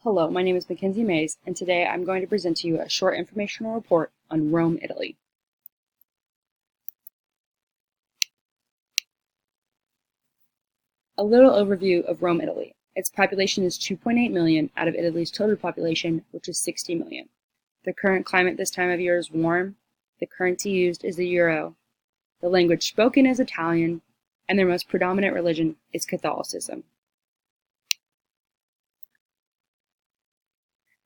Hello, my name is Mackenzie Mays, and today I'm going to present to you a short informational report on Rome, Italy. A little overview of Rome, Italy. Its population is 2.8 million out of Italy's total population, which is 60 million. The current climate this time of year is warm. The currency used is the euro. The language spoken is Italian, and their most predominant religion is Catholicism.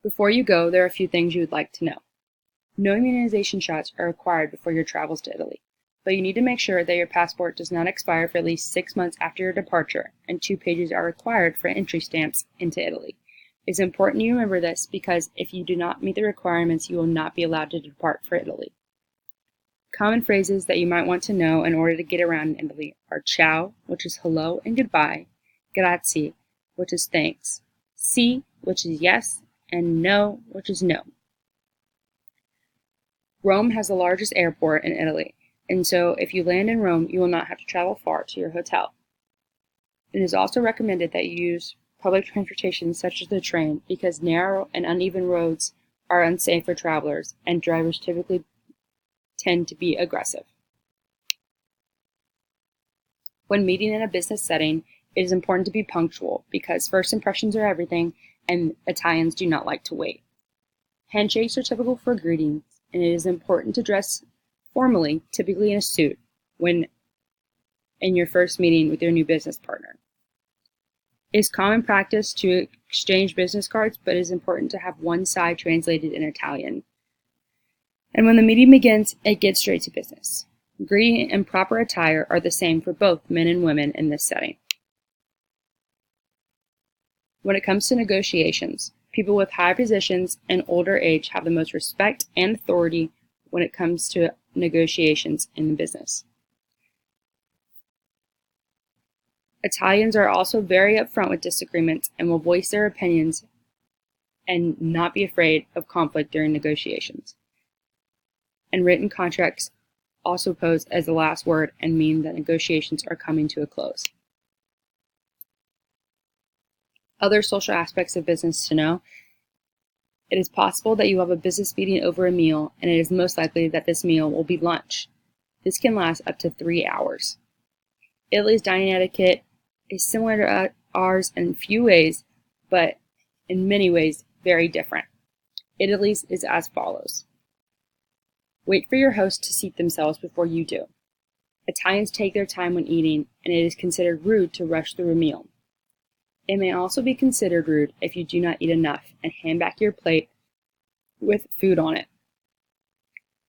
Before you go, there are a few things you would like to know. No immunization shots are required before your travels to Italy, but you need to make sure that your passport does not expire for at least 6 months after your departure, and 2 pages are required for entry stamps into Italy. It's important you remember this because if you do not meet the requirements, you will not be allowed to depart for Italy. Common phrases that you might want to know in order to get around in Italy are ciao, which is hello and goodbye, grazie, which is thanks, sì, which is yes, and no, which is no. Rome has the largest airport in Italy, and so if you land in Rome, you will not have to travel far to your hotel. It is also recommended that you use public transportation such as the train because narrow and uneven roads are unsafe for travelers, and drivers typically tend to be aggressive. When meeting in a business setting, it is important to be punctual because first impressions are everything, and Italians do not like to wait. Handshakes are typical for greetings, and it is important to dress formally, typically in a suit, when in your first meeting with your new business partner. It is common practice to exchange business cards, but it is important to have one side translated in Italian. And when the meeting begins, it gets straight to business. Greeting and proper attire are the same for both men and women in this setting. When it comes to negotiations, people with high positions and older age have the most respect and authority when it comes to negotiations in the business. Italians are also very upfront with disagreements and will voice their opinions and not be afraid of conflict during negotiations. And written contracts also pose as the last word and mean that negotiations are coming to a close. Other social aspects of business to know. It is possible that you have a business meeting over a meal, and it is most likely that this meal will be lunch. This can last up to 3 hours. Italy's dining etiquette is similar to ours in a few ways, but in many ways very different. Italy's is as follows. Wait for your host to seat themselves before you do. Italians take their time when eating, and it is considered rude to rush through a meal. It may also be considered rude if you do not eat enough and hand back your plate with food on it.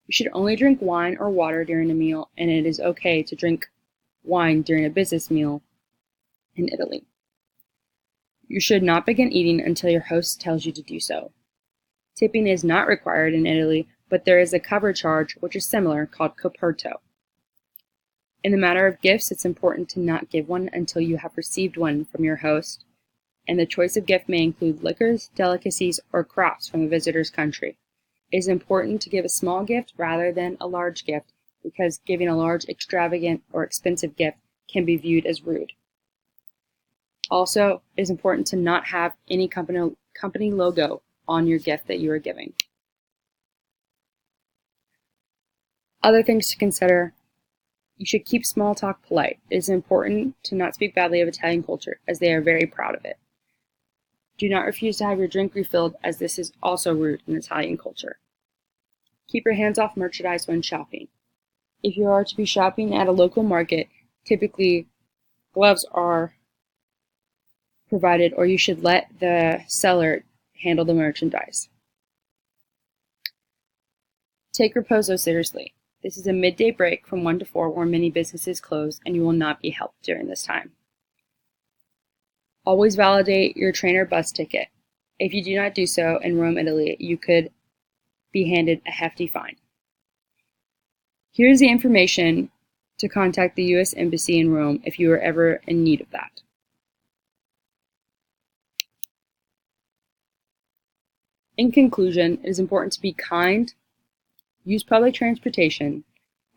You should only drink wine or water during a meal, and it is okay to drink wine during a business meal in Italy. You should not begin eating until your host tells you to do so. Tipping is not required in Italy, but there is a cover charge which is similar called coperto. In the matter of gifts, it's important to not give one until you have received one from your host, and the choice of gift may include liquors, delicacies, or crops from the visitor's country. It is important to give a small gift rather than a large gift because giving a large, extravagant, or expensive gift can be viewed as rude. Also, it is important to not have any company logo on your gift that you are giving. Other things to consider. You should keep small talk polite. It is important to not speak badly of Italian culture, as they are very proud of it. Do not refuse to have your drink refilled, as this is also rude in Italian culture. Keep your hands off merchandise when shopping. If you are to be shopping at a local market, typically gloves are provided, or you should let the seller handle the merchandise. Take riposo seriously. This is a midday break from 1 to 4 where many businesses close, and you will not be helped during this time. Always validate your train or bus ticket. If you do not do so in Rome, Italy, you could be handed a hefty fine. Here's the information to contact the U.S. Embassy in Rome if you are ever in need of that. In conclusion, it is important to be kind, use public transportation,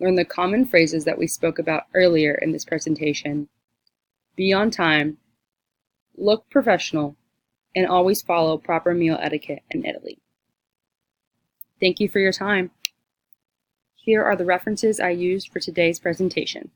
learn the common phrases that we spoke about earlier in this presentation, be on time, look professional, and always follow proper meal etiquette in Italy. Thank you for your time. Here are the references I used for today's presentation.